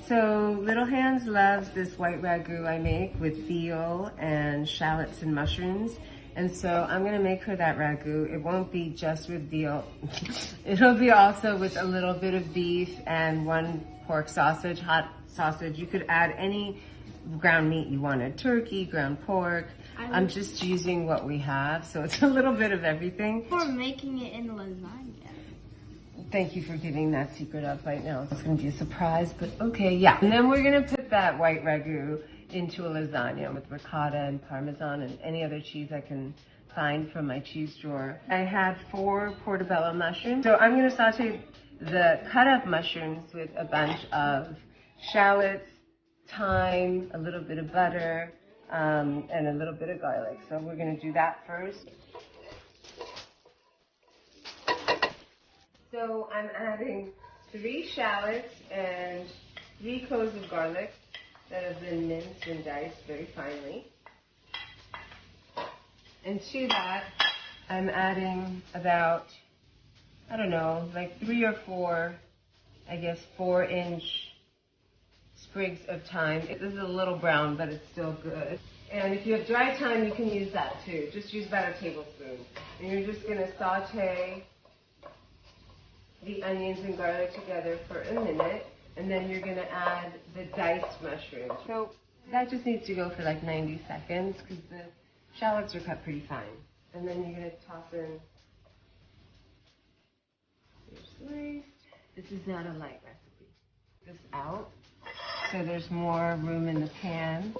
So Little Hands loves this white ragu I make with veal and shallots and mushrooms. And so I'm gonna make her that ragu. It won't be just with veal. It'll be also with a little bit of beef and one pork sausage, hot sausage. You could add any ground meat you wanted, turkey, ground pork. I'm just using what we have, so it's a little bit of everything. For making it in lasagna. Thank you for giving that secret up right now. It's going to be a surprise, but okay, yeah. And then we're going to put that white ragu into a lasagna with ricotta and parmesan and any other cheese I can find from my cheese drawer. I have 4 portobello mushrooms. So I'm going to saute the cut up mushrooms with a bunch of shallots, thyme, a little bit of butter, and a little bit of garlic. So we're going to do that first. So I'm adding 3 shallots and 3 cloves of garlic that have been minced and diced very finely. And to that, I'm adding about, I don't know, like 3 or 4, I guess 4-inch sprigs of thyme. This is a little brown, but it's still good. And if you have dry thyme, you can use that too. Just use about a tablespoon. And you're just going to saute the onions and garlic together for a minute, and then you're going to add the diced mushrooms. So that just needs to go for like 90 seconds because the shallots are cut pretty fine. And then you're going to toss in your slice. This is not a light recipe. This out so there's more room in the pan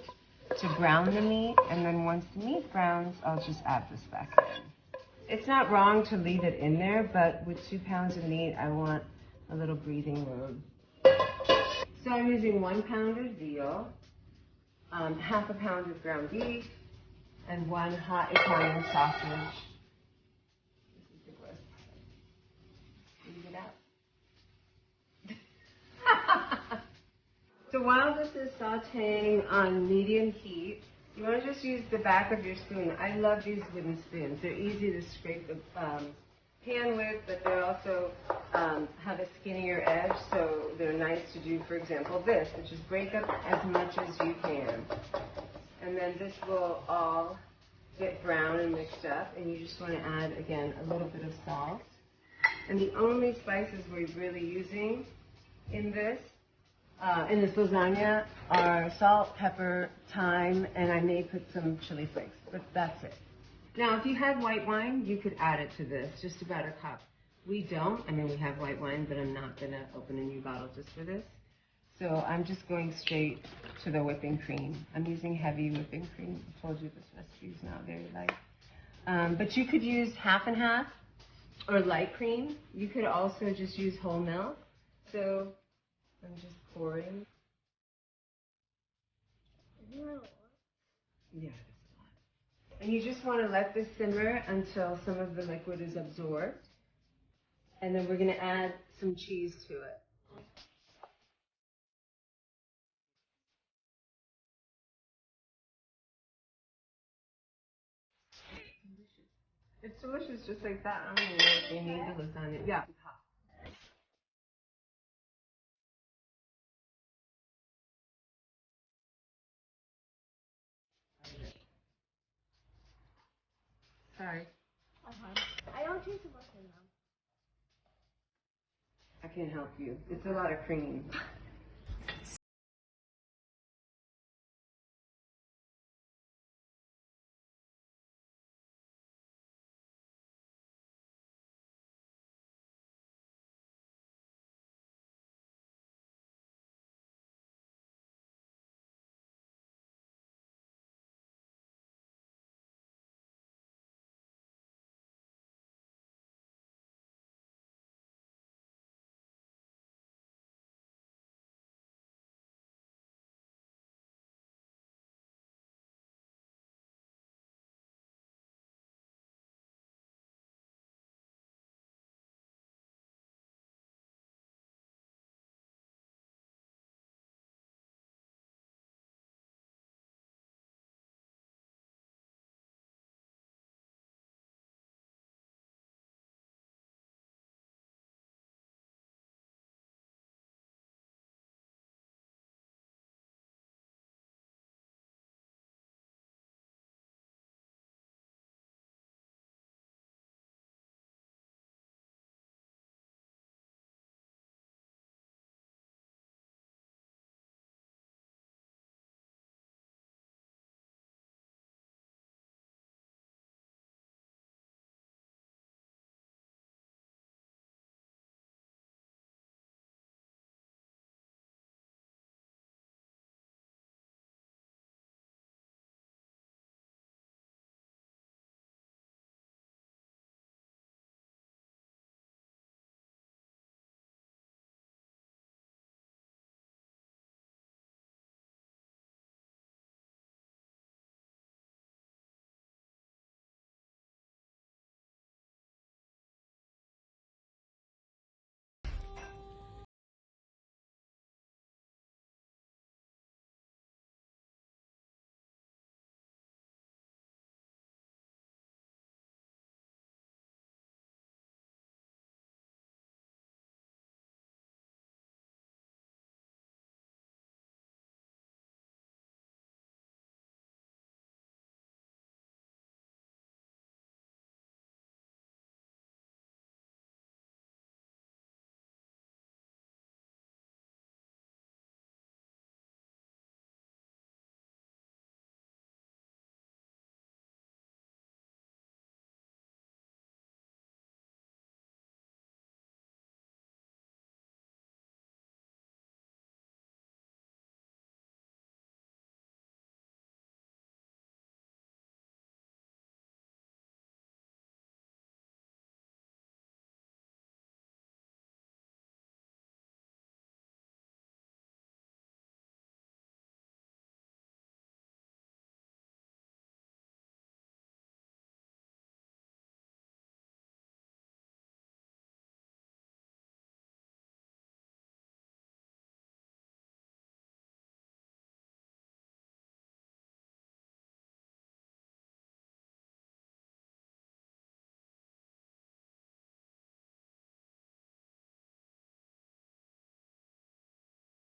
to brown the meat, and then once the meat browns, I'll just add this back in. It's not wrong to leave it in there, but with 2 pounds of meat, I want a little breathing room. So I'm using 1 pound of veal, half a pound of ground beef, and 1 hot Italian sausage. This is the gross part. Leave it out. So while this is sauteing on medium heat, you want to just use the back of your spoon. I love these wooden spoons. They're easy to scrape the pan with, but they also have a skinnier edge, so they're nice to do, for example, this, which is break up as much as you can. And then this will all get brown and mixed up, and you just want to add, again, a little bit of salt. And the only spices we're really using in this lasagna are salt, pepper, thyme, and I may put some chili flakes, but that's it. Now, if you had white wine, you could add it to this, just about a cup. We don't. I mean, we have white wine, but I'm not going to open a new bottle just for this. So I'm just going straight to the whipping cream. I'm using heavy whipping cream. I told you this recipe is not very light. But you could use half and half or light cream. You could also just use whole milk. So I'm just pouring. Yeah, it's a lot. And you just want to let this simmer until some of the liquid is absorbed. And then we're going to add some cheese to it. It's delicious just like that. I don't even know if they need the lasagna. Yeah. Sorry. I don't taste the mushroom now. I can't help you. It's a lot of cream.